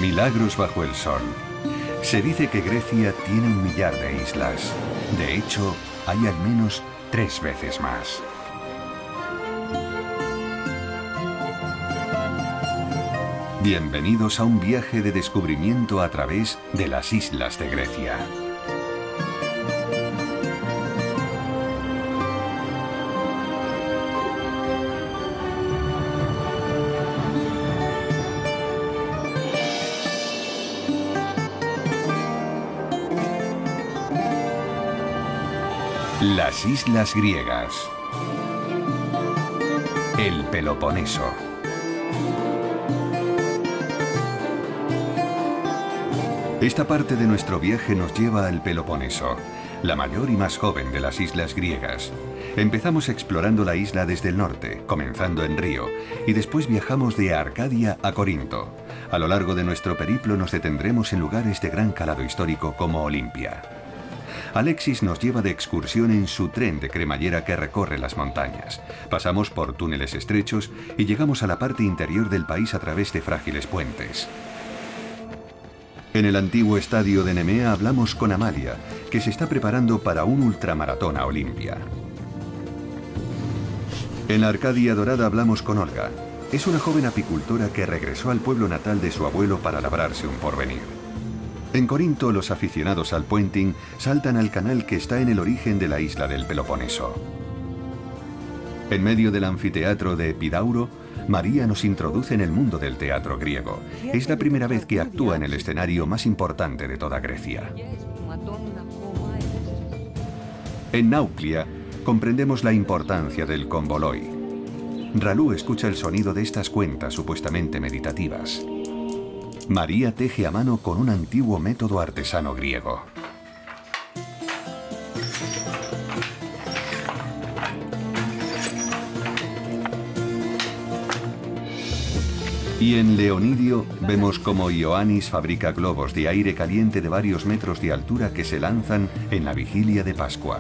Milagros bajo el sol. Se dice que Grecia tiene 1 millar de islas. De hecho, hay al menos 3 veces más. Bienvenidos a un viaje de descubrimiento a través de las islas de Grecia. Las islas griegas. El Peloponeso. Esta parte de nuestro viaje nos lleva al Peloponeso, la mayor y más joven de las islas griegas. Empezamos explorando la isla desde el norte, comenzando en Río, y después viajamos de Arcadia a Corinto. A lo largo de nuestro periplo nos detendremos en lugares de gran calado histórico como Olimpia. Alexis nos lleva de excursión en su tren de cremallera que recorre las montañas. Pasamos por túneles estrechos y llegamos a la parte interior del país a través de frágiles puentes. En el antiguo estadio de Nemea hablamos con Amalia, que se está preparando para un ultramaratón a Olimpia. En la Arcadia Dorada hablamos con Olga. Es una joven apicultora que regresó al pueblo natal de su abuelo para labrarse un porvenir. En Corinto, los aficionados al puenting saltan al canal que está en el origen de la isla del Peloponeso. En medio del anfiteatro de Epidauro, María nos introduce en el mundo del teatro griego. Es la primera vez que actúa en el escenario más importante de toda Grecia. En Nauclia, comprendemos la importancia del comboloi. Ralú escucha el sonido de estas cuentas supuestamente meditativas. María teje a mano con un antiguo método artesano griego. Y en Leonidio vemos cómo Ioannis fabrica globos de aire caliente de varios metros de altura que se lanzan en la vigilia de Pascua.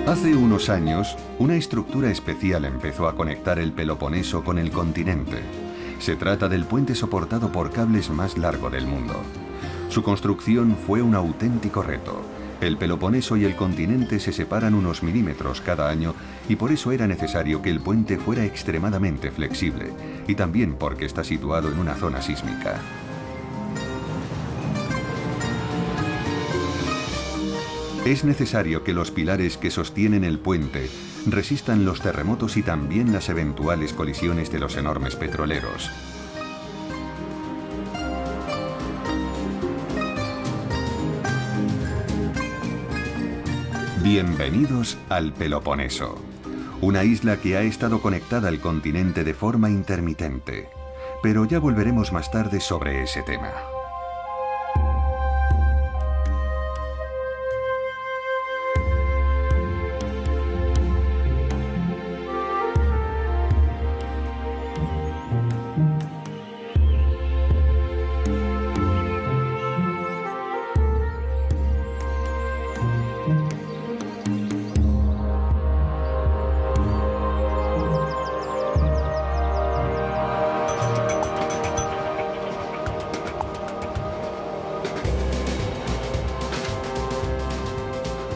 Hace unos años, una estructura especial empezó a conectar el Peloponeso con el continente. Se trata del puente soportado por cables más largo del mundo. Su construcción fue un auténtico reto. El Peloponeso y el continente se separan unos milímetros cada año y por eso era necesario que el puente fuera extremadamente flexible, y también porque está situado en una zona sísmica. Es necesario que los pilares que sostienen el puente resistan los terremotos y también las eventuales colisiones de los enormes petroleros. Bienvenidos al Peloponeso, una isla que ha estado conectada al continente de forma intermitente, pero ya volveremos más tarde sobre ese tema.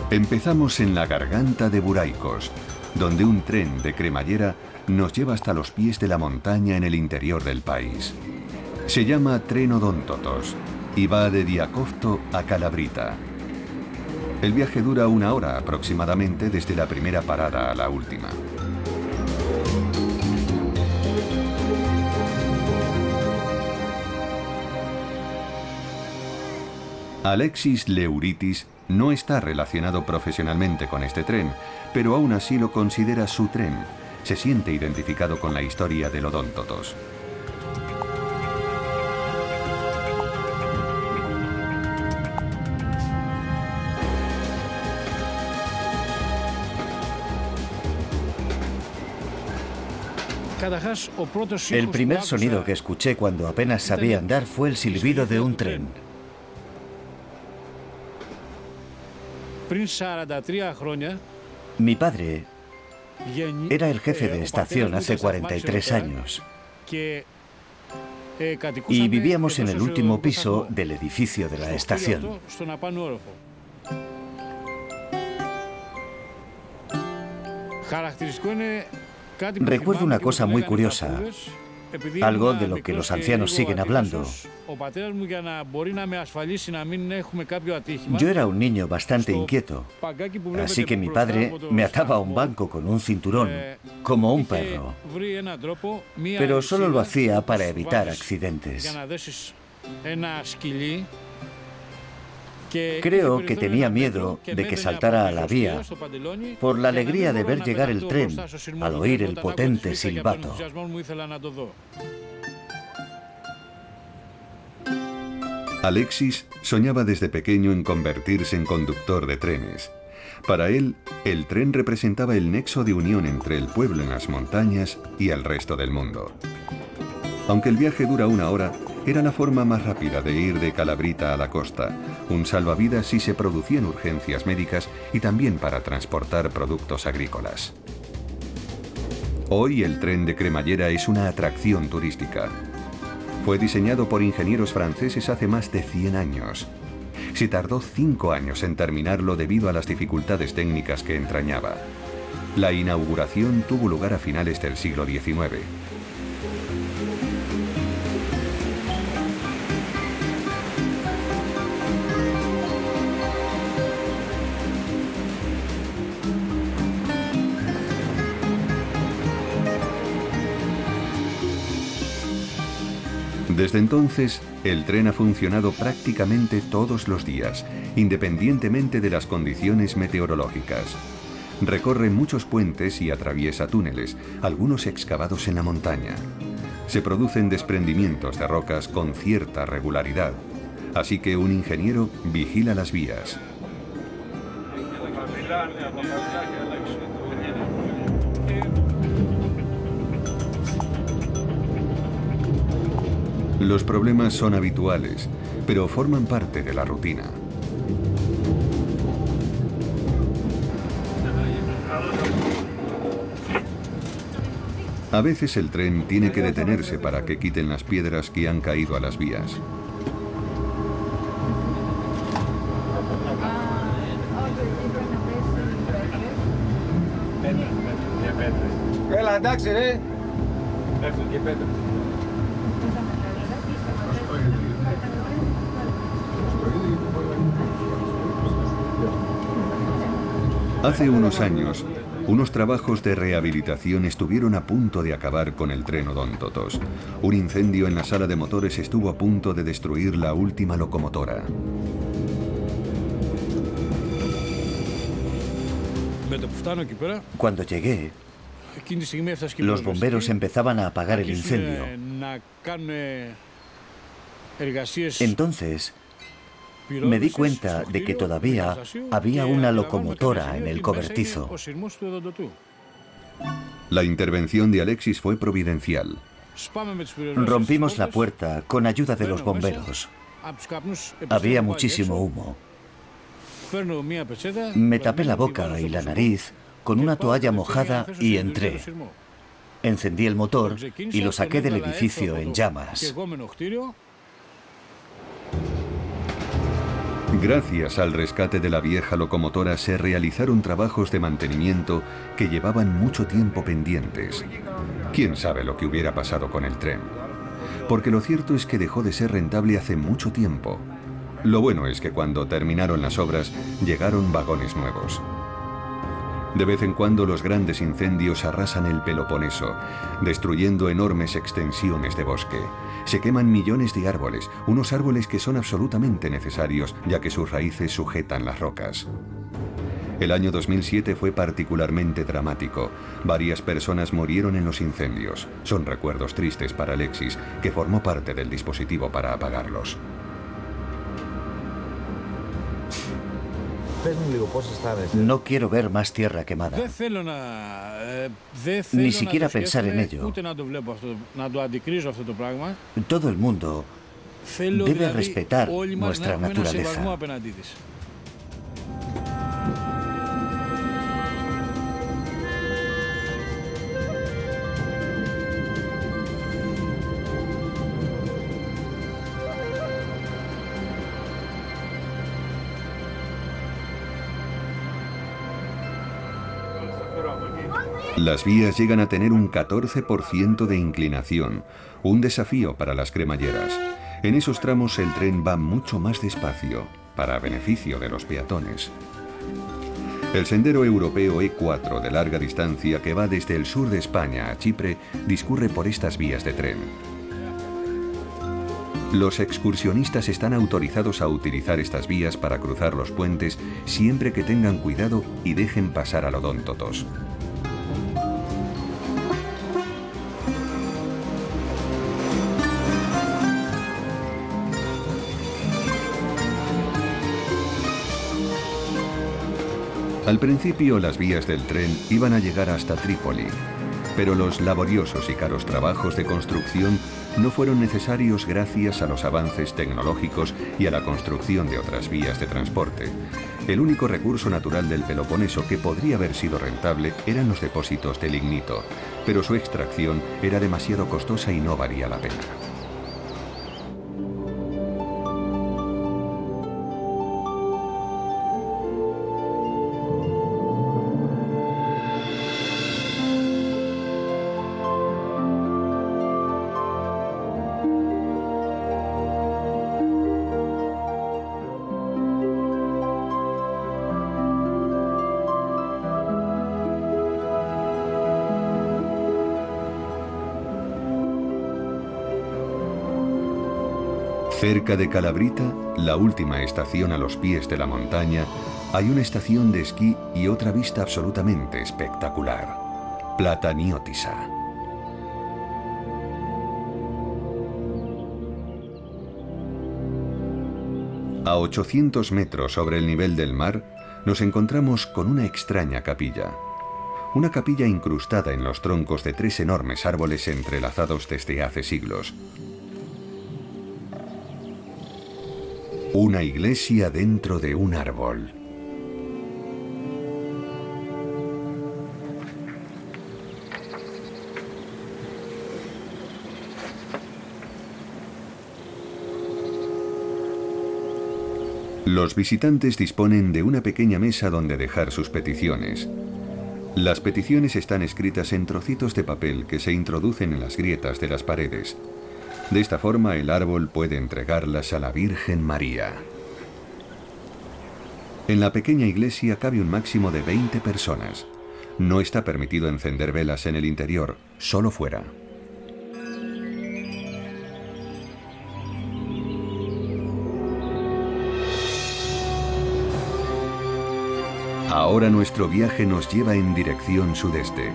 Empezamos en la garganta de Buraicos, donde un tren de cremallera nos lleva hasta los pies de la montaña en el interior del país. Se llama Tren Odontotos y va de Diakófto a Calabrita. El viaje dura 1 hora aproximadamente desde la primera parada a la última. Alexis Leuritis no está relacionado profesionalmente con este tren, pero aún así lo considera su tren. Se siente identificado con la historia del Odontotos. El primer sonido que escuché cuando apenas sabía andar fue el silbido de un tren. Mi padre era el jefe de estación hace 43 años y vivíamos en el último piso del edificio de la estación. Recuerdo una cosa muy curiosa, algo de lo que los ancianos siguen hablando. Yo era un niño bastante inquieto, así que mi padre me ataba a un banco con un cinturón, como un perro. Pero solo lo hacía para evitar accidentes. Creo que tenía miedo de que saltara a la vía por la alegría de ver llegar el tren al oír el potente silbato. Alexis soñaba desde pequeño en convertirse en conductor de trenes. Para él, el tren representaba el nexo de unión entre el pueblo en las montañas y el resto del mundo. Aunque el viaje dura 1 hora, era la forma más rápida de ir de Calabrita a la costa, un salvavidas si se producían urgencias médicas y también para transportar productos agrícolas. Hoy el tren de cremallera es una atracción turística. Fue diseñado por ingenieros franceses hace más de 100 años. Se tardó 5 años en terminarlo debido a las dificultades técnicas que entrañaba. La inauguración tuvo lugar a finales del siglo XIX. Desde entonces, el tren ha funcionado prácticamente todos los días, independientemente de las condiciones meteorológicas. Recorre muchos puentes y atraviesa túneles, algunos excavados en la montaña. Se producen desprendimientos de rocas con cierta regularidad, así que un ingeniero vigila las vías. Los problemas son habituales, pero forman parte de la rutina. A veces el tren tiene que detenerse para que quiten las piedras que han caído a las vías. Hace unos años, unos trabajos de rehabilitación estuvieron a punto de acabar con el tren Odontotos. Un incendio en la sala de motores estuvo a punto de destruir la última locomotora. Cuando llegué, los bomberos empezaban a apagar el incendio. Entonces, me di cuenta de que todavía había una locomotora en el cobertizo. La intervención de Alexis fue providencial. Rompimos la puerta con ayuda de los bomberos. Había muchísimo humo. Me tapé la boca y la nariz con una toalla mojada y entré. Encendí el motor y lo saqué del edificio en llamas. Gracias al rescate de la vieja locomotora se realizaron trabajos de mantenimiento que llevaban mucho tiempo pendientes. ¿Quién sabe lo que hubiera pasado con el tren? Porque lo cierto es que dejó de ser rentable hace mucho tiempo. Lo bueno es que cuando terminaron las obras, llegaron vagones nuevos. De vez en cuando los grandes incendios arrasan el Peloponeso, destruyendo enormes extensiones de bosque. Se queman millones de árboles, unos árboles que son absolutamente necesarios, ya que sus raíces sujetan las rocas. El año 2007 fue particularmente dramático. Varias personas murieron en los incendios. Son recuerdos tristes para Alexis, que formó parte del dispositivo para apagarlos. No quiero ver más tierra quemada. Ni siquiera pensar en ello. Todo el mundo debe respetar nuestra naturaleza. Las vías llegan a tener un 14% de inclinación, un desafío para las cremalleras. En esos tramos el tren va mucho más despacio, para beneficio de los peatones. El sendero europeo E4 de larga distancia que va desde el sur de España a Chipre discurre por estas vías de tren. Los excursionistas están autorizados a utilizar estas vías para cruzar los puentes siempre que tengan cuidado y dejen pasar al odóntotos. Al principio las vías del tren iban a llegar hasta Trípoli, pero los laboriosos y caros trabajos de construcción no fueron necesarios gracias a los avances tecnológicos y a la construcción de otras vías de transporte. El único recurso natural del Peloponeso que podría haber sido rentable eran los depósitos de lignito, pero su extracción era demasiado costosa y no valía la pena. Cerca de Calabrita, la última estación a los pies de la montaña, hay una estación de esquí y otra vista absolutamente espectacular: Plataniotisa. A 800 metros sobre el nivel del mar, nos encontramos con una extraña capilla. Una capilla incrustada en los troncos de 3 enormes árboles entrelazados desde hace siglos. Una iglesia dentro de un árbol. Los visitantes disponen de una pequeña mesa donde dejar sus peticiones. Las peticiones están escritas en trocitos de papel que se introducen en las grietas de las paredes. De esta forma, el árbol puede entregarlas a la Virgen María. En la pequeña iglesia cabe un máximo de 20 personas. No está permitido encender velas en el interior, solo fuera. Ahora nuestro viaje nos lleva en dirección sudeste.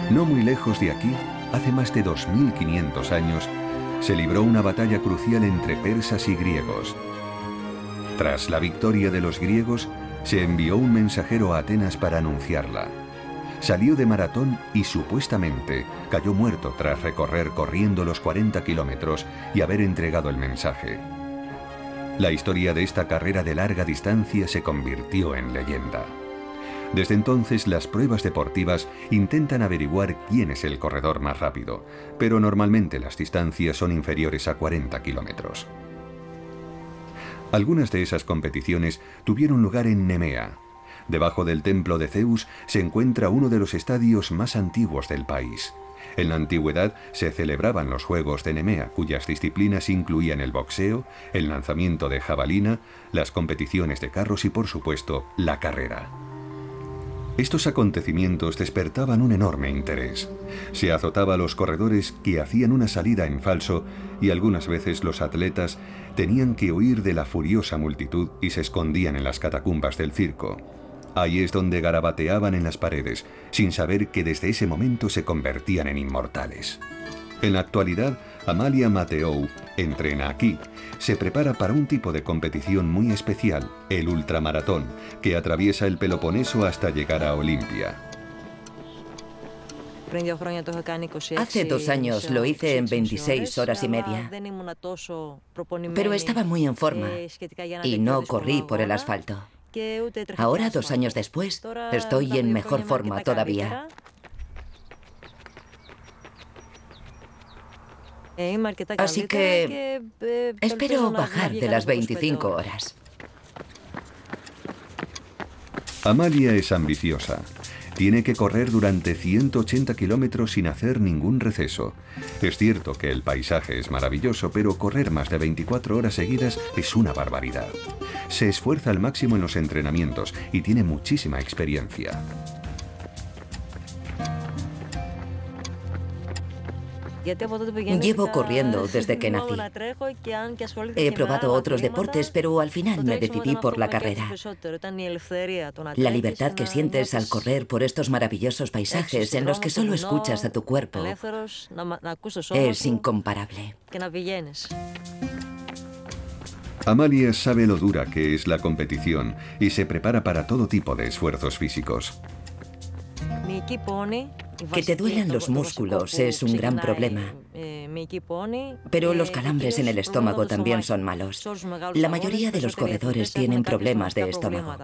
No muy lejos de aquí, hace más de 2500 años, se libró una batalla crucial entre persas y griegos. Tras la victoria de los griegos, se envió un mensajero a Atenas para anunciarla. Salió de Maratón y supuestamente cayó muerto tras recorrer corriendo los 40 kilómetros y haber entregado el mensaje. La historia de esta carrera de larga distancia se convirtió en leyenda. Desde entonces, las pruebas deportivas intentan averiguar quién es el corredor más rápido, pero normalmente las distancias son inferiores a 40 kilómetros. Algunas de esas competiciones tuvieron lugar en Nemea. Debajo del templo de Zeus se encuentra uno de los estadios más antiguos del país. En la antigüedad se celebraban los Juegos de Nemea, cuyas disciplinas incluían el boxeo, el lanzamiento de jabalina, las competiciones de carros y, por supuesto, la carrera. Estos acontecimientos despertaban un enorme interés. Se azotaba a los corredores que hacían una salida en falso y algunas veces los atletas tenían que huir de la furiosa multitud y se escondían en las catacumbas del circo. Ahí es donde garabateaban en las paredes, sin saber que desde ese momento se convertían en inmortales. En la actualidad, Amalia Mateou entrena aquí. Se prepara para un tipo de competición muy especial, el ultramaratón, que atraviesa el Peloponeso hasta llegar a Olimpia. Hace 2 años lo hice en 26 horas y media, pero estaba muy en forma y no corrí por el asfalto. Ahora, 2 años después, estoy en mejor forma todavía. Así que espero bajar de las 25 horas. Amalia es ambiciosa. Tiene que correr durante 180 kilómetros sin hacer ningún receso. Es cierto que el paisaje es maravilloso, pero correr más de 24 horas seguidas es una barbaridad. Se esfuerza al máximo en los entrenamientos y tiene muchísima experiencia. Llevo corriendo desde que nací. He probado otros deportes, pero al final me decidí por la carrera. La libertad que sientes al correr por estos maravillosos paisajes en los que solo escuchas a tu cuerpo es incomparable. Amalia sabe lo dura que es la competición y se prepara para todo tipo de esfuerzos físicos. Que te duelan los músculos es un gran problema. Pero los calambres en el estómago también son malos. La mayoría de los corredores tienen problemas de estómago.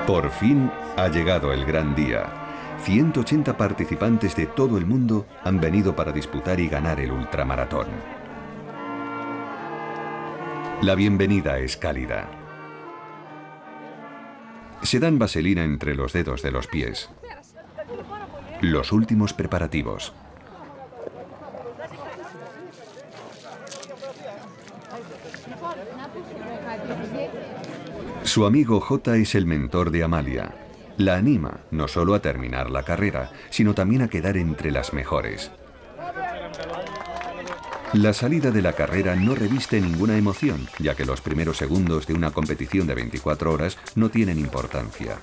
Por fin ha llegado el gran día. 180 participantes de todo el mundo han venido para disputar y ganar el ultramaratón. La bienvenida es cálida. Se dan vaselina entre los dedos de los pies. Los últimos preparativos. Su amigo Jota es el mentor de Amalia. La anima no solo a terminar la carrera, sino también a quedar entre las mejores. La salida de la carrera no reviste ninguna emoción, ya que los primeros segundos de una competición de 24 horas no tienen importancia.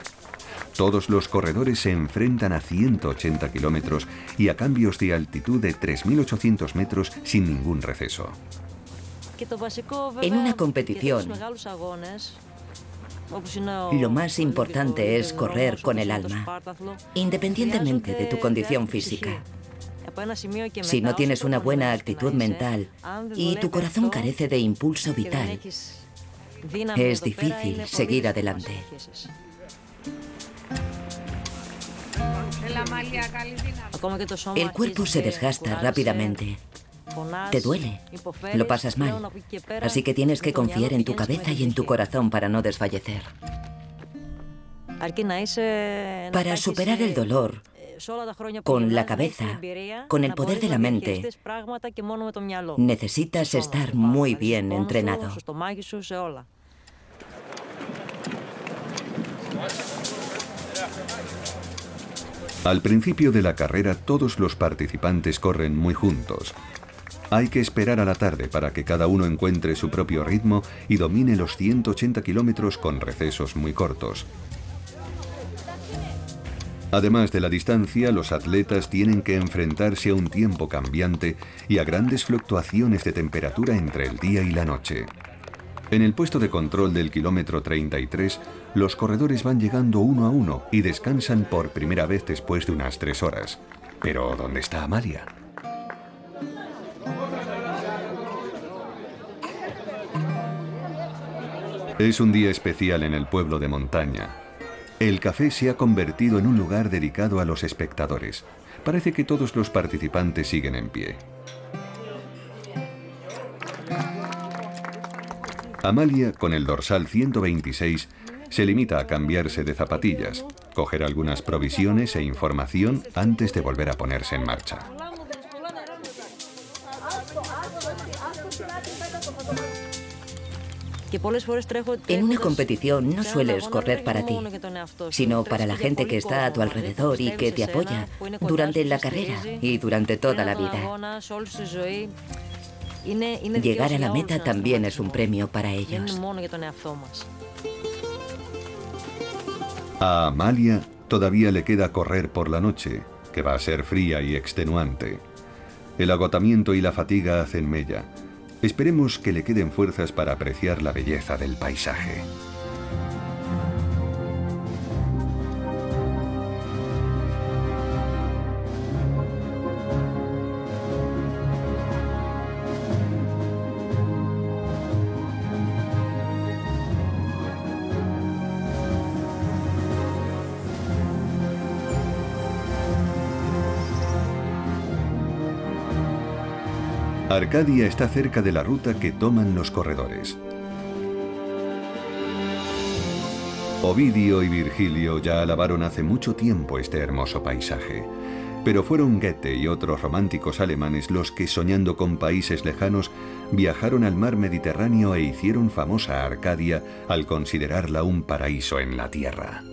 Todos los corredores se enfrentan a 180 kilómetros y a cambios de altitud de 3.800 metros sin ningún receso. En una competición, lo más importante es correr con el alma, independientemente de tu condición física. Si no tienes una buena actitud mental y tu corazón carece de impulso vital, es difícil seguir adelante. El cuerpo se desgasta rápidamente. Te duele, lo pasas mal, así que tienes que confiar en tu cabeza y en tu corazón para no desfallecer. Para superar el dolor, con la cabeza, con el poder de la mente, necesitas estar muy bien entrenado. Al principio de la carrera, todos los participantes corren muy juntos. Hay que esperar a la tarde para que cada uno encuentre su propio ritmo y domine los 180 kilómetros con recesos muy cortos. Además de la distancia, los atletas tienen que enfrentarse a un tiempo cambiante y a grandes fluctuaciones de temperatura entre el día y la noche. En el puesto de control del kilómetro 33, los corredores van llegando uno a uno y descansan por primera vez después de unas 3 horas. Pero, ¿dónde está Amalia? Es un día especial en el pueblo de montaña. El café se ha convertido en un lugar dedicado a los espectadores. Parece que todos los participantes siguen en pie. Amalia, con el dorsal 126, se limita a cambiarse de zapatillas, coger algunas provisiones e información antes de volver a ponerse en marcha. En una competición no sueles correr para ti, sino para la gente que está a tu alrededor y que te apoya durante la carrera y durante toda la vida. Llegar a la meta también es un premio para ellos. A Amalia todavía le queda correr por la noche, que va a ser fría y extenuante. El agotamiento y la fatiga hacen mella. Esperemos que le queden fuerzas para apreciar la belleza del paisaje. Arcadia está cerca de la ruta que toman los corredores. Ovidio y Virgilio ya alabaron hace mucho tiempo este hermoso paisaje. Pero fueron Goethe y otros románticos alemanes los que, soñando con países lejanos, viajaron al mar Mediterráneo e hicieron famosa a Arcadia al considerarla un paraíso en la tierra.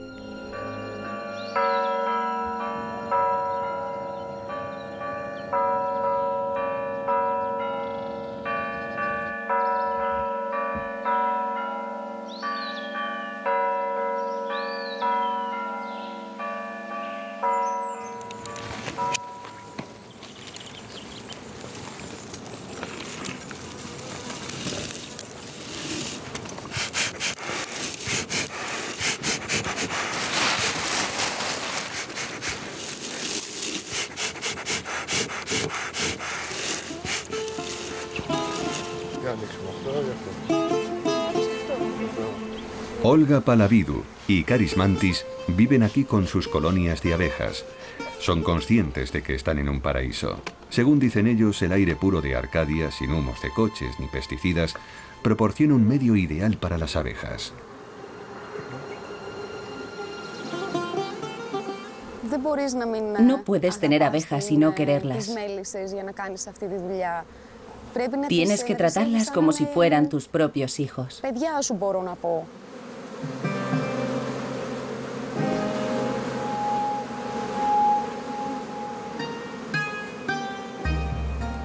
Olga Palavidu y Karis Mantis viven aquí con sus colonias de abejas. Son conscientes de que están en un paraíso. Según dicen ellos, el aire puro de Arcadia, sin humos de coches ni pesticidas, proporciona un medio ideal para las abejas. No puedes tener abejas y no quererlas. Tienes que tratarlas como si fueran tus propios hijos.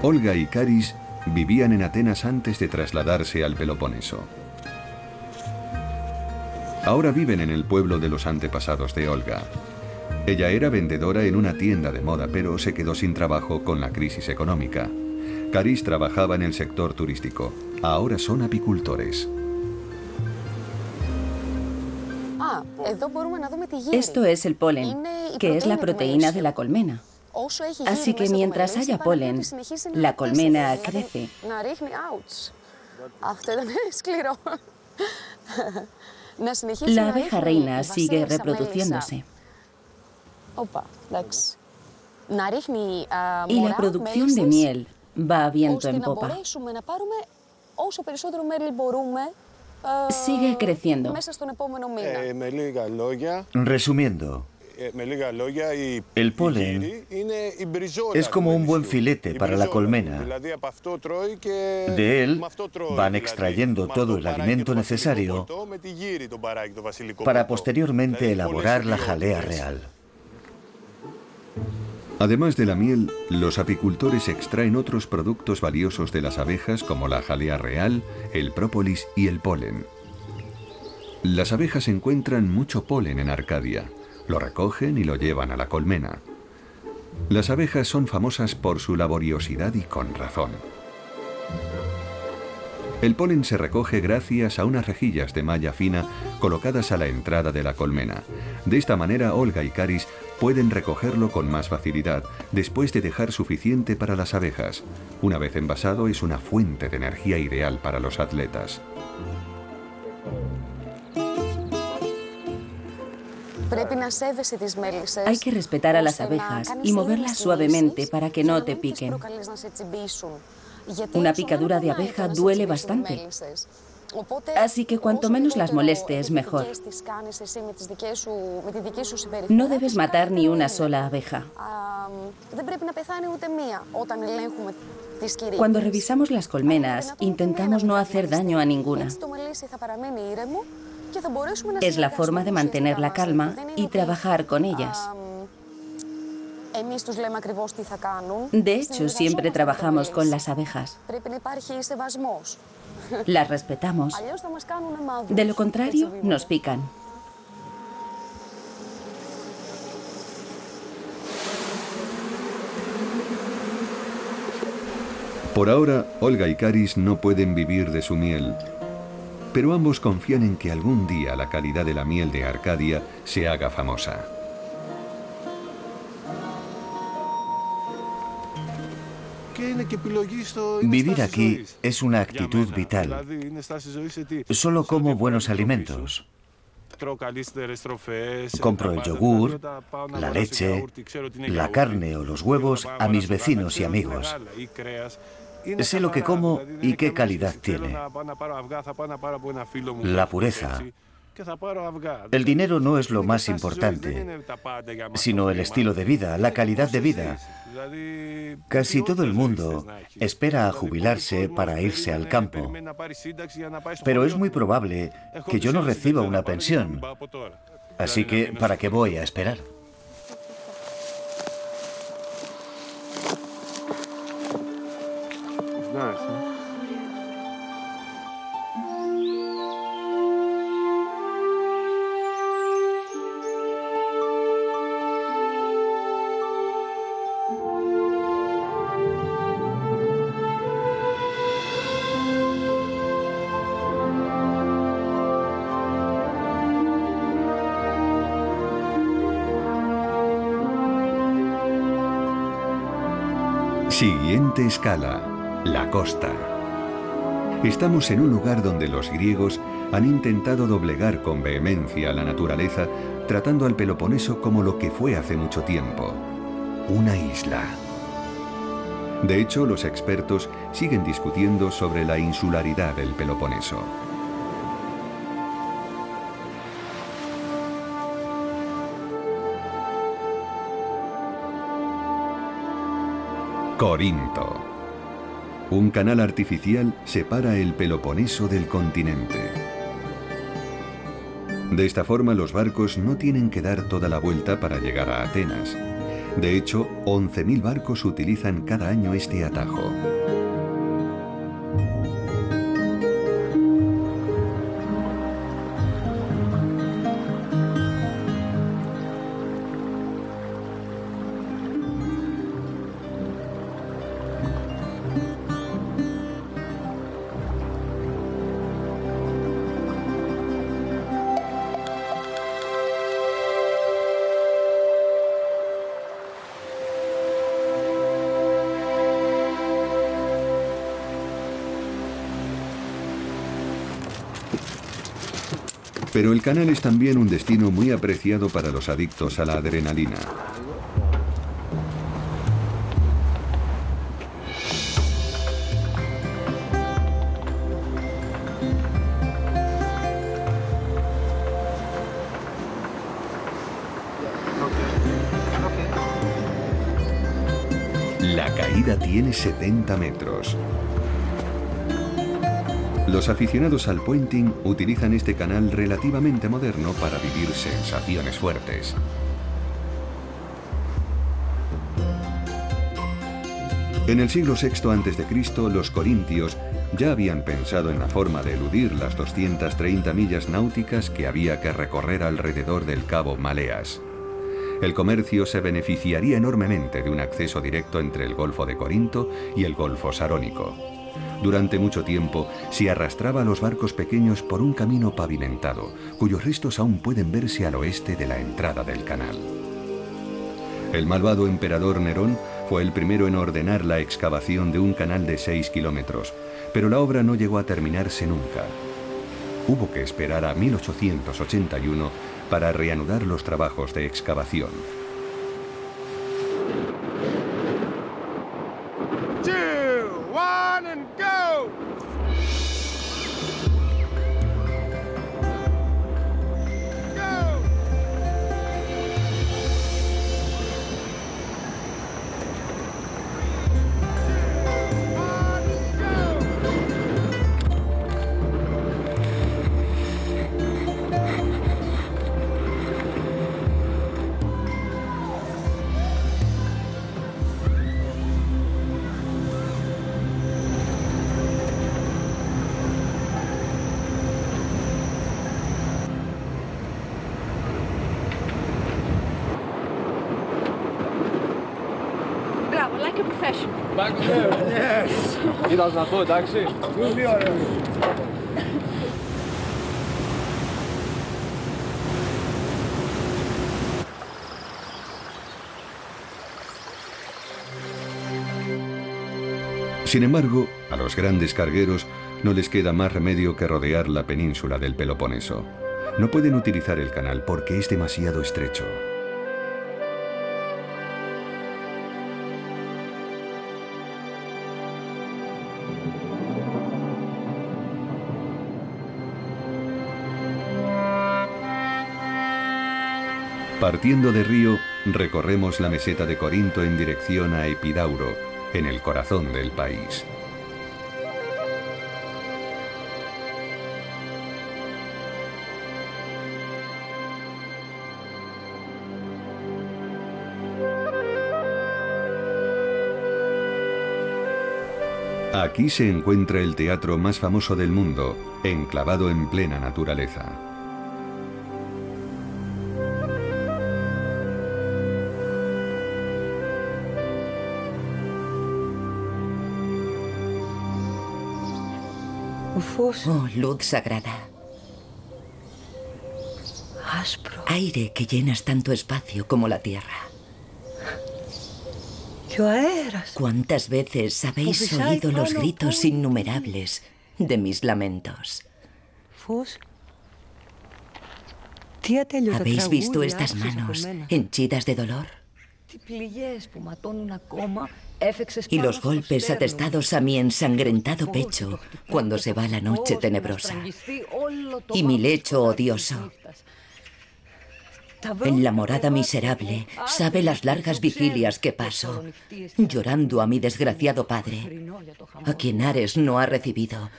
Olga y Karis vivían en Atenas antes de trasladarse al Peloponeso. Ahora viven en el pueblo de los antepasados de Olga. Ella era vendedora en una tienda de moda, pero se quedó sin trabajo con la crisis económica. Karis trabajaba en el sector turístico. Ahora son apicultores. Esto es el polen, que es la proteína de la colmena. Así que mientras haya polen, la colmena crece. La abeja reina sigue reproduciéndose. Y la producción de miel va viento en popa. Sigue creciendo. Resumiendo, el polen es como un buen filete para la colmena. De él van extrayendo todo el alimento necesario para posteriormente elaborar la jalea real. Además de la miel, los apicultores extraen otros productos valiosos de las abejas como la jalea real, el própolis y el polen. Las abejas encuentran mucho polen en Arcadia. Lo recogen y lo llevan a la colmena. Las abejas son famosas por su laboriosidad y con razón. El polen se recoge gracias a unas rejillas de malla fina colocadas a la entrada de la colmena. De esta manera, Olga y Karis pueden recogerlo con más facilidad, después de dejar suficiente para las abejas. Una vez envasado, es una fuente de energía ideal para los atletas. Hay que respetar a las abejas y moverlas suavemente para que no te piquen. Una picadura de abeja duele bastante. Así que cuanto menos las molestes, mejor. No debes matar ni una sola abeja. Cuando revisamos las colmenas, intentamos no hacer daño a ninguna. Es la forma de mantener la calma y trabajar con ellas. De hecho, siempre trabajamos con las abejas. Las respetamos. De lo contrario, nos pican. Por ahora, Olga y Karis no pueden vivir de su miel, pero ambos confían en que algún día la calidad de la miel de Arcadia se haga famosa. Vivir aquí es una actitud vital. Solo como buenos alimentos. Compro el yogur, la leche, la carne o los huevos a mis vecinos y amigos. Sé lo que como y qué calidad tiene. La pureza. El dinero no es lo más importante, sino el estilo de vida, la calidad de vida. Casi todo el mundo espera a jubilarse para irse al campo, pero es muy probable que yo no reciba una pensión. Así que, ¿para qué voy a esperar? Siguiente escala, la costa. Estamos en un lugar donde los griegos han intentado doblegar con vehemencia a la naturaleza, tratando al Peloponeso como lo que fue hace mucho tiempo, una isla. De hecho, los expertos siguen discutiendo sobre la insularidad del Peloponeso. Corinto. Un canal artificial separa el Peloponeso del continente. De esta forma, los barcos no tienen que dar toda la vuelta para llegar a Atenas. De hecho, 11.000 barcos utilizan cada año este atajo. Pero el canal es también un destino muy apreciado para los adictos a la adrenalina. La caída tiene 70 metros. Los aficionados al puenting utilizan este canal relativamente moderno para vivir sensaciones fuertes. En el siglo VI a.C., los corintios ya habían pensado en la forma de eludir las 230 millas náuticas que había que recorrer alrededor del cabo Maleas. El comercio se beneficiaría enormemente de un acceso directo entre el Golfo de Corinto y el Golfo Sarónico. Durante mucho tiempo se arrastraba a los barcos pequeños por un camino pavimentado, cuyos restos aún pueden verse al oeste de la entrada del canal. El malvado emperador Nerón fue el primero en ordenar la excavación de un canal de 6 kilómetros, pero la obra no llegó a terminarse nunca. Hubo que esperar a 1881 para reanudar los trabajos de excavación. Sin embargo, a los grandes cargueros no les queda más remedio que rodear la península del Peloponeso. No pueden utilizar el canal porque es demasiado estrecho. Partiendo de Río, recorremos la meseta de Corinto en dirección a Epidauro, en el corazón del país. Aquí se encuentra el teatro más famoso del mundo, enclavado en plena naturaleza. Oh, luz sagrada. Aire que llenas tanto espacio como la tierra. ¿Cuántas veces habéis oído los gritos innumerables de mis lamentos? ¿Habéis visto estas manos henchidas de dolor? Y los golpes atestados a mi ensangrentado pecho cuando se va la noche tenebrosa. Y mi lecho odioso. En la morada miserable, sabe las largas vigilias que paso, llorando a mi desgraciado padre, a quien Ares no ha recibido,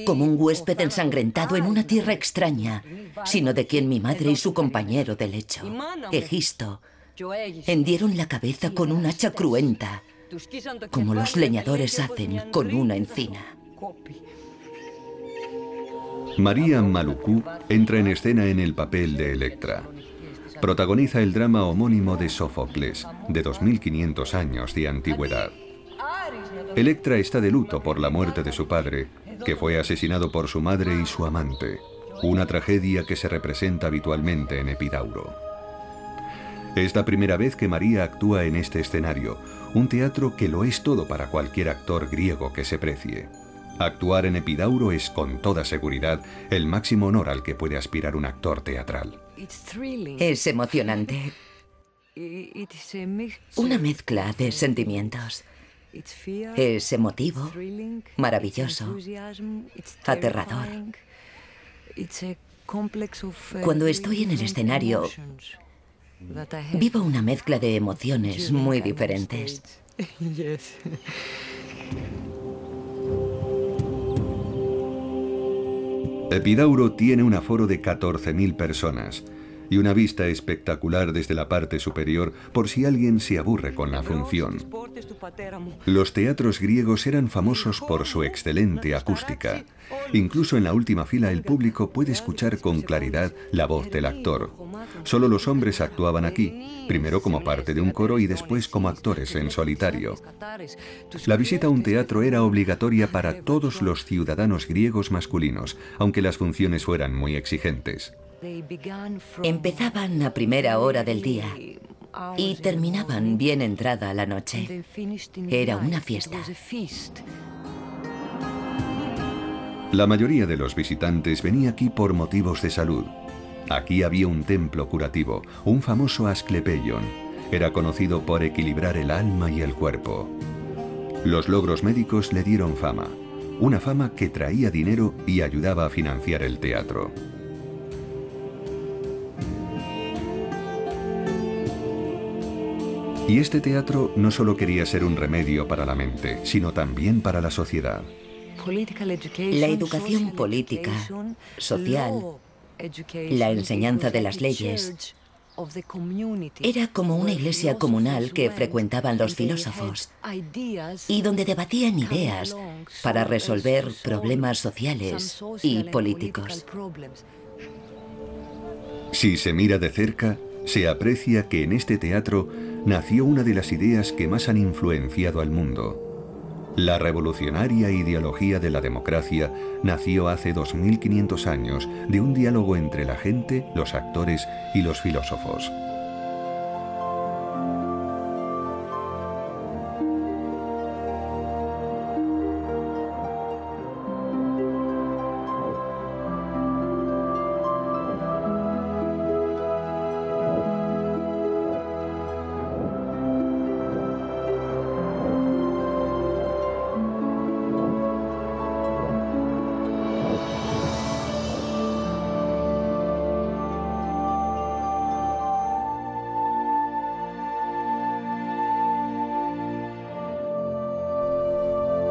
como un huésped ensangrentado en una tierra extraña, sino de quien mi madre y su compañero de lecho, Egisto, hendieron la cabeza con un hacha cruenta, como los leñadores hacen con una encina. María Malucú entra en escena en el papel de Electra. Protagoniza el drama homónimo de Sófocles, de 2500 años de antigüedad. Electra está de luto por la muerte de su padre, que fue asesinado por su madre y su amante, una tragedia que se representa habitualmente en Epidauro. Es la primera vez que María actúa en este escenario, un teatro que lo es todo para cualquier actor griego que se precie. Actuar en Epidauro es, con toda seguridad, el máximo honor al que puede aspirar un actor teatral. Es emocionante. Una mezcla de sentimientos. Es emotivo, maravilloso, aterrador. Cuando estoy en el escenario, vivo una mezcla de emociones muy diferentes. Epidauro tiene un aforo de 14.000 personas y una vista espectacular desde la parte superior por si alguien se aburre con la función. Los teatros griegos eran famosos por su excelente acústica. Incluso en la última fila el público puede escuchar con claridad la voz del actor. Solo los hombres actuaban aquí, primero como parte de un coro y después como actores en solitario. La visita a un teatro era obligatoria para todos los ciudadanos griegos masculinos, aunque las funciones fueran muy exigentes. Empezaban a primera hora del día y terminaban bien entrada la noche. Era una fiesta. La mayoría de los visitantes venía aquí por motivos de salud. Aquí había un templo curativo, un famoso Asclepeion. Era conocido por equilibrar el alma y el cuerpo. Los logros médicos le dieron fama, una fama que traía dinero y ayudaba a financiar el teatro. Y este teatro no solo quería ser un remedio para la mente, sino también para la sociedad. La educación política, social, la enseñanza de las leyes, era como una iglesia comunal que frecuentaban los filósofos y donde debatían ideas para resolver problemas sociales y políticos. Si se mira de cerca, se aprecia que en este teatro nació una de las ideas que más han influenciado al mundo. La revolucionaria ideología de la democracia nació hace 2500 años de un diálogo entre la gente, los actores y los filósofos.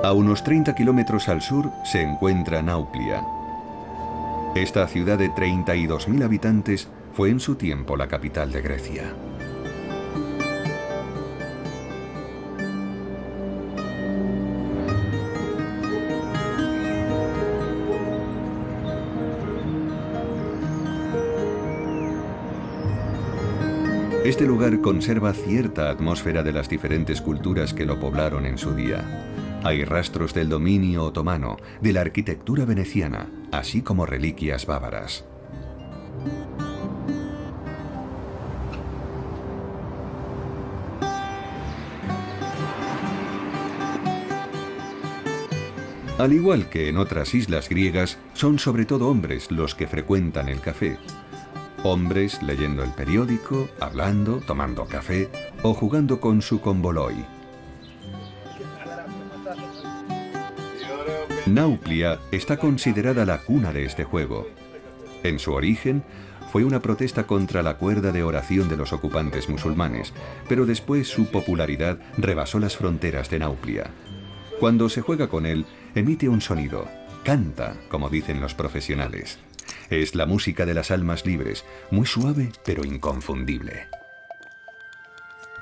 A unos 30 kilómetros al sur se encuentra Nauplia. Esta ciudad de 32.000 habitantes fue en su tiempo la capital de Grecia. Este lugar conserva cierta atmósfera de las diferentes culturas que lo poblaron en su día. Hay rastros del dominio otomano, de la arquitectura veneciana, así como reliquias bávaras. Al igual que en otras islas griegas, son sobre todo hombres los que frecuentan el café. Hombres leyendo el periódico, hablando, tomando café o jugando con su komboloi. Nauplia está considerada la cuna de este juego. En su origen, fue una protesta contra la cuerda de oración de los ocupantes musulmanes, pero después su popularidad rebasó las fronteras de Nauplia. Cuando se juega con él, emite un sonido, canta, como dicen los profesionales. Es la música de las almas libres, muy suave pero inconfundible.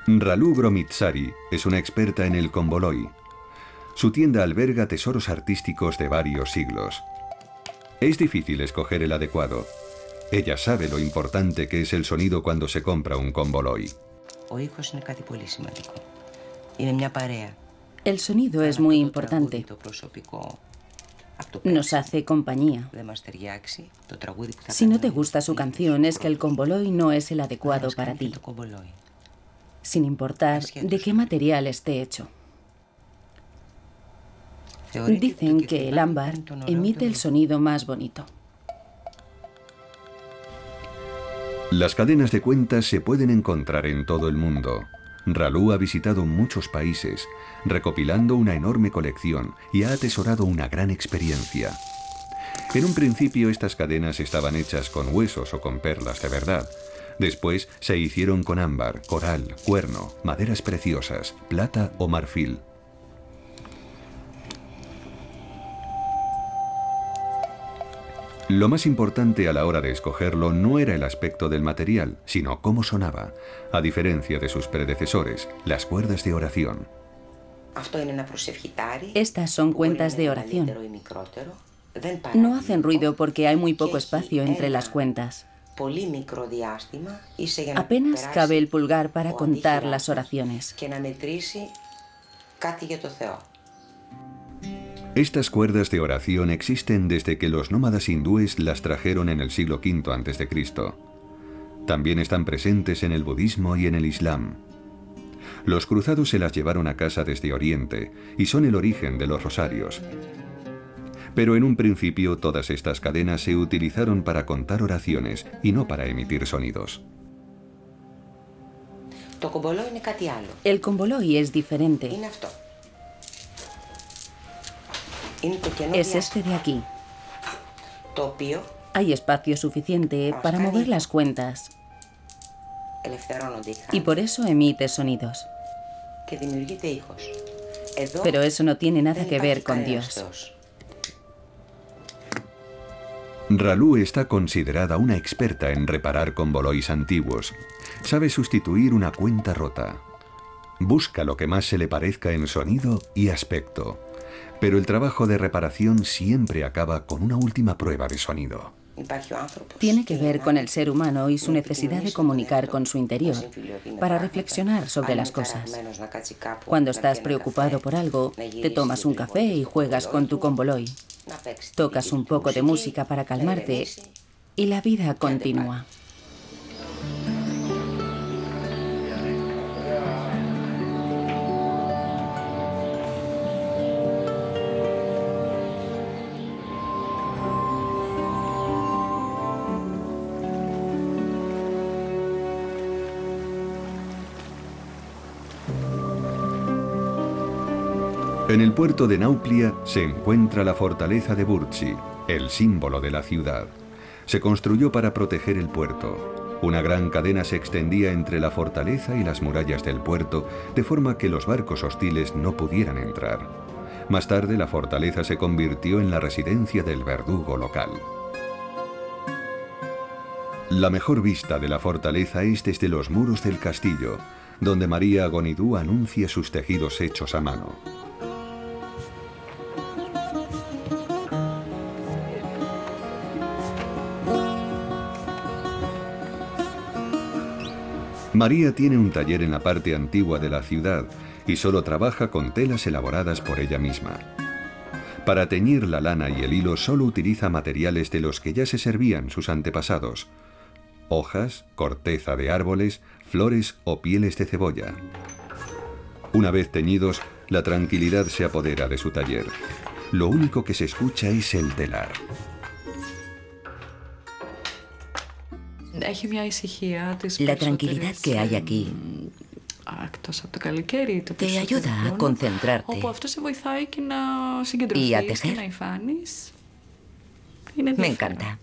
Ralou Gromitsari es una experta en el komboloi. Su tienda alberga tesoros artísticos de varios siglos. Es difícil escoger el adecuado. Ella sabe lo importante que es el sonido cuando se compra un komboloi. El sonido es muy importante. Nos hace compañía. Si no te gusta su canción, es que el komboloi no es el adecuado para ti, sin importar de qué material esté hecho. Dicen que el ámbar emite el sonido más bonito. Las cadenas de cuentas se pueden encontrar en todo el mundo. Ralou ha visitado muchos países, recopilando una enorme colección y ha atesorado una gran experiencia. En un principio estas cadenas estaban hechas con huesos o con perlas de verdad. Después se hicieron con ámbar, coral, cuerno, maderas preciosas, plata o marfil. Lo más importante a la hora de escogerlo no era el aspecto del material, sino cómo sonaba, a diferencia de sus predecesores, las cuerdas de oración. Estas son cuentas de oración. No hacen ruido porque hay muy poco espacio entre las cuentas. Apenas cabe el pulgar para contar las oraciones. Estas cuerdas de oración existen desde que los nómadas hindúes las trajeron en el siglo V a.C. También están presentes en el budismo y en el islam. Los cruzados se las llevaron a casa desde Oriente y son el origen de los rosarios. Pero en un principio todas estas cadenas se utilizaron para contar oraciones y no para emitir sonidos. El komboloi es diferente. Es este de aquí. Hay espacio suficiente para mover las cuentas y por eso emite sonidos. Pero eso no tiene nada que ver con Dios. Ralou está considerada una experta en reparar kombolois antiguos. Sabe sustituir una cuenta rota. Busca lo que más se le parezca en sonido y aspecto. Pero el trabajo de reparación siempre acaba con una última prueba de sonido. Tiene que ver con el ser humano y su necesidad de comunicar con su interior, para reflexionar sobre las cosas. Cuando estás preocupado por algo, te tomas un café y juegas con tu komboloi. Tocas un poco de música para calmarte y la vida continúa. En el puerto de Nauplia se encuentra la fortaleza de Burzi, el símbolo de la ciudad. Se construyó para proteger el puerto. Una gran cadena se extendía entre la fortaleza y las murallas del puerto, de forma que los barcos hostiles no pudieran entrar. Más tarde, la fortaleza se convirtió en la residencia del verdugo local. La mejor vista de la fortaleza es desde los muros del castillo, donde María Agonidú anuncia sus tejidos hechos a mano. María tiene un taller en la parte antigua de la ciudad y solo trabaja con telas elaboradas por ella misma. Para teñir la lana y el hilo solo utiliza materiales de los que ya se servían sus antepasados: hojas, corteza de árboles, flores o pieles de cebolla. Una vez teñidos, la tranquilidad se apodera de su taller. Lo único que se escucha es el telar. La tranquilidad que hay aquí te ayuda a concentrarte y a tejer. Me encanta.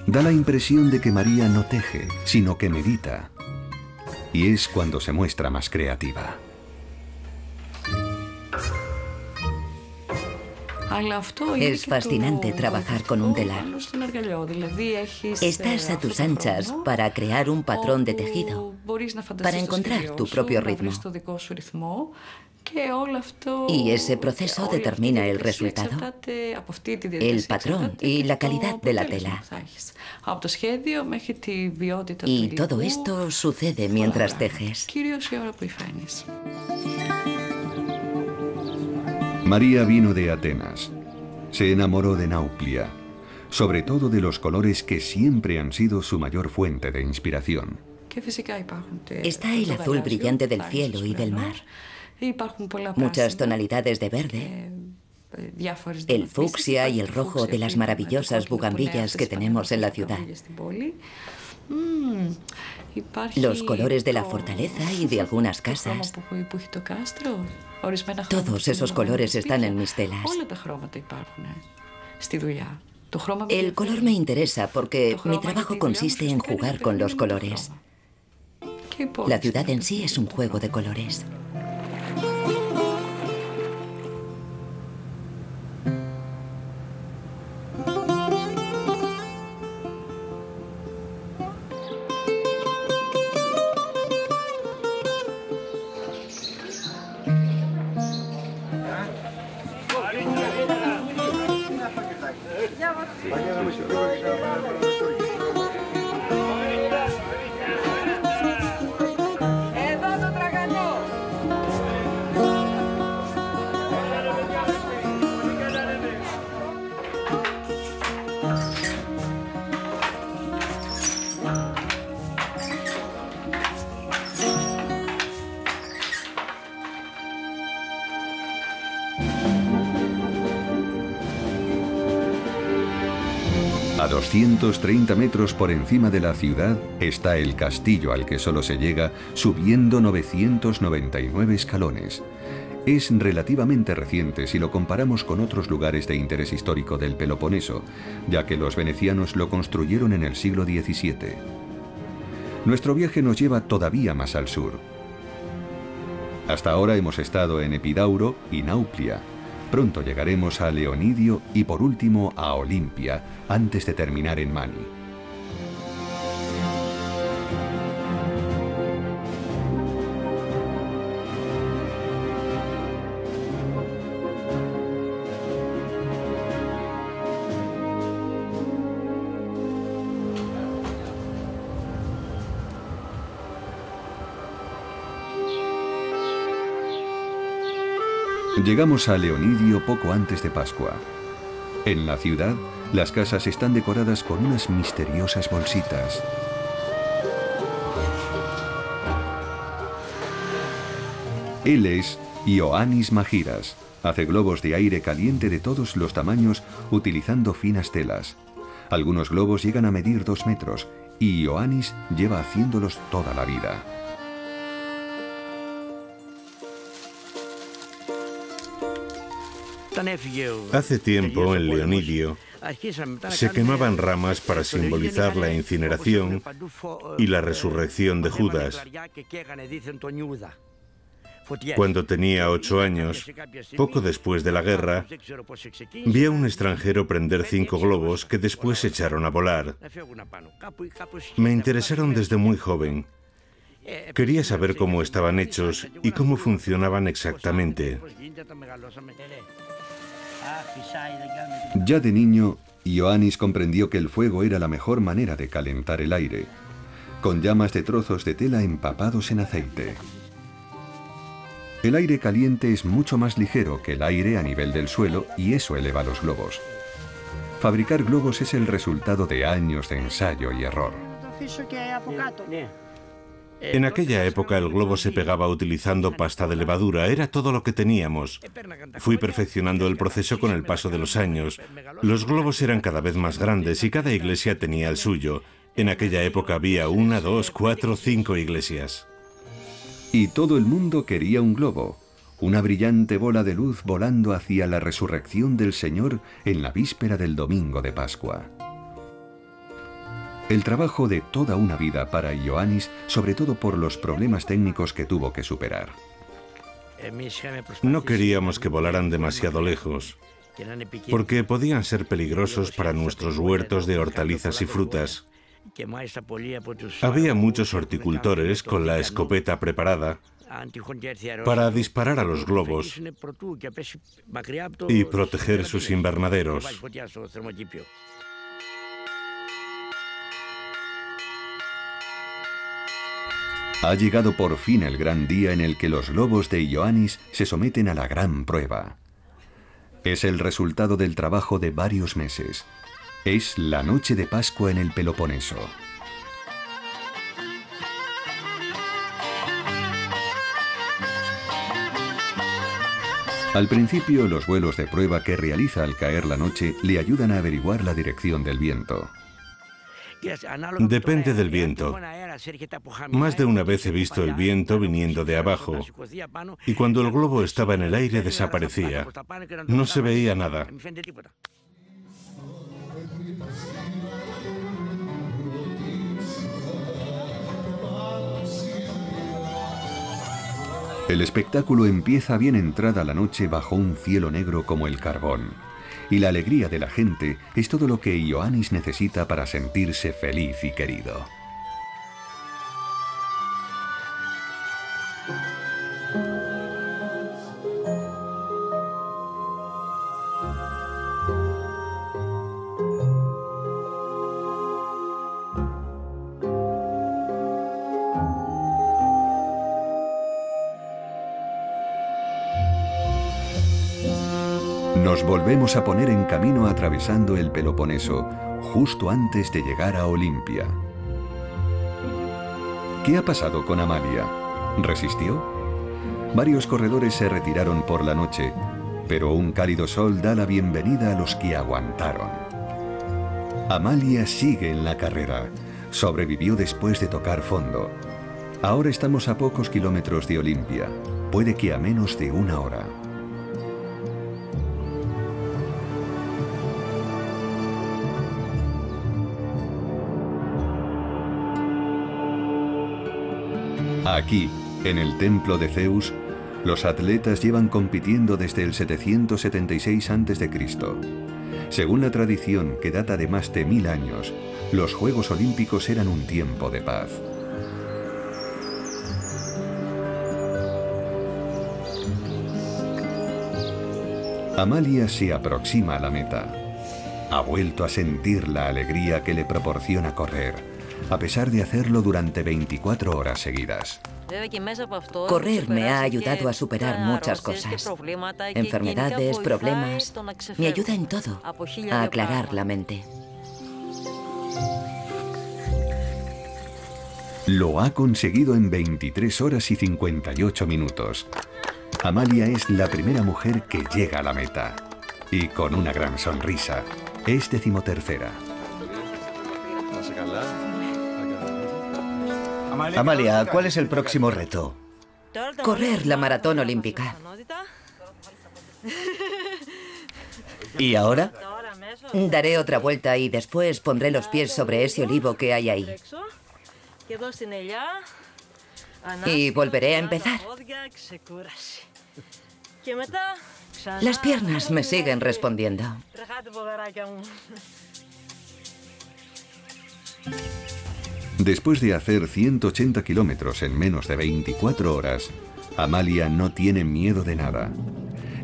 Da la impresión de que María no teje, sino que medita. Y es cuando se muestra más creativa. Es fascinante trabajar con un telar. Estás a tus anchas para crear un patrón de tejido, para encontrar tu propio ritmo. Y ese proceso determina el resultado, el patrón y la calidad de la tela. Y todo esto sucede mientras tejes. María vino de Atenas. Se enamoró de Nauplia, sobre todo de los colores que siempre han sido su mayor fuente de inspiración. Está el azul brillante del cielo y del mar. Muchas tonalidades de verde, el fucsia y el rojo de las maravillosas bugambillas que tenemos en la ciudad, los colores de la fortaleza y de algunas casas. Todos esos colores están en mis telas. El color me interesa porque mi trabajo consiste en jugar con los colores. La ciudad en sí es un juego de colores. A 230 metros por encima de la ciudad está el castillo al que solo se llega subiendo 999 escalones. Es relativamente reciente si lo comparamos con otros lugares de interés histórico del Peloponeso, ya que los venecianos lo construyeron en el siglo XVII. Nuestro viaje nos lleva todavía más al sur. Hasta ahora hemos estado en Epidauro y Nauplia. Pronto llegaremos a Leonidio y por último a Olimpia, antes de terminar en Mani. Llegamos a Leonidio poco antes de Pascua. En la ciudad, las casas están decoradas con unas misteriosas bolsitas. Él es Ioannis Magiras. Hace globos de aire caliente de todos los tamaños utilizando finas telas. Algunos globos llegan a medir 2 metros y Ioannis lleva haciéndolos toda la vida. Hace tiempo, en Leonidio, se quemaban ramas para simbolizar la incineración y la resurrección de Judas. Cuando tenía 8 años, poco después de la guerra, vi a un extranjero prender 5 globos que después se echaron a volar. Me interesaron desde muy joven. Quería saber cómo estaban hechos y cómo funcionaban exactamente. Ya de niño, Ioannis comprendió que el fuego era la mejor manera de calentar el aire, con llamas de trozos de tela empapados en aceite. El aire caliente es mucho más ligero que el aire a nivel del suelo y eso eleva los globos. Fabricar globos es el resultado de años de ensayo y error. En aquella época el globo se pegaba utilizando pasta de levadura, era todo lo que teníamos. Fui perfeccionando el proceso con el paso de los años. Los globos eran cada vez más grandes y cada iglesia tenía el suyo. En aquella época había 1, 2, 4, 5 iglesias. Y todo el mundo quería un globo, una brillante bola de luz volando hacia la resurrección del Señor en la víspera del domingo de Pascua. El trabajo de toda una vida para Ioannis, sobre todo por los problemas técnicos que tuvo que superar. No queríamos que volaran demasiado lejos, porque podían ser peligrosos para nuestros huertos de hortalizas y frutas. Había muchos horticultores con la escopeta preparada para disparar a los globos y proteger sus invernaderos. Ha llegado por fin el gran día en el que los globos de Ioannis se someten a la gran prueba. Es el resultado del trabajo de varios meses. Es la noche de Pascua en el Peloponeso. Al principio, los vuelos de prueba que realiza al caer la noche le ayudan a averiguar la dirección del viento. Depende del viento. Más de una vez he visto el viento viniendo de abajo, y cuando el globo estaba en el aire desaparecía. No se veía nada. El espectáculo empieza bien entrada la noche bajo un cielo negro como el carbón. Y la alegría de la gente es todo lo que Ioannis necesita para sentirse feliz y querido. Nos volvemos a poner en camino atravesando el Peloponeso, justo antes de llegar a Olimpia. ¿Qué ha pasado con Amalia? ¿Resistió? Varios corredores se retiraron por la noche, pero un cálido sol da la bienvenida a los que aguantaron. Amalia sigue en la carrera. Sobrevivió después de tocar fondo. Ahora estamos a pocos kilómetros de Olimpia, puede que a menos de 1 hora. Aquí, en el templo de Zeus, los atletas llevan compitiendo desde el 776 a.C. Según la tradición, que data de más de 1000 años, los Juegos Olímpicos eran un tiempo de paz. Amalia se aproxima a la meta. Ha vuelto a sentir la alegría que le proporciona correr, a pesar de hacerlo durante 24 horas seguidas. Correr me ha ayudado a superar muchas cosas. Enfermedades, problemas. Me ayuda en todo, a aclarar la mente. Lo ha conseguido en 23 horas y 58 minutos. Amalia es la primera mujer que llega a la meta. Y con una gran sonrisa, es 13ª. Amalia, ¿cuál es el próximo reto? Correr la maratón olímpica. ¿Y ahora? Daré otra vuelta y después pondré los pies sobre ese olivo que hay ahí. Y volveré a empezar. Las piernas me siguen respondiendo. Después de hacer 180 kilómetros en menos de 24 horas, Amalia no tiene miedo de nada.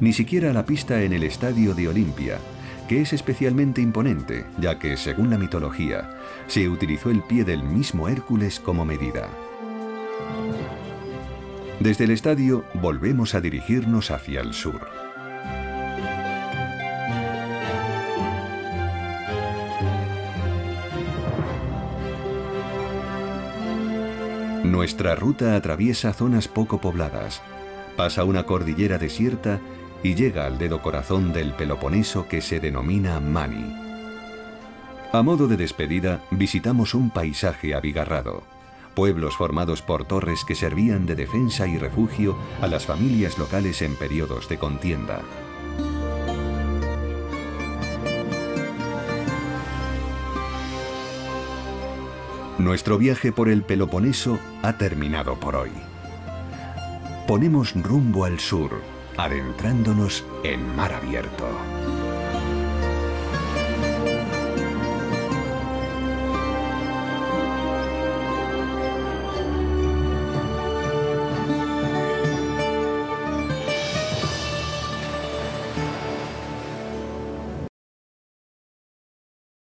Ni siquiera a la pista en el estadio de Olimpia, que es especialmente imponente, ya que, según la mitología, se utilizó el pie del mismo Hércules como medida. Desde el estadio volvemos a dirigirnos hacia el sur. Nuestra ruta atraviesa zonas poco pobladas, pasa una cordillera desierta y llega al dedo corazón del Peloponeso que se denomina Mani. A modo de despedida, visitamos un paisaje abigarrado, pueblos formados por torres que servían de defensa y refugio a las familias locales en periodos de contienda. Nuestro viaje por el Peloponeso ha terminado por hoy. Ponemos rumbo al sur, adentrándonos en mar abierto.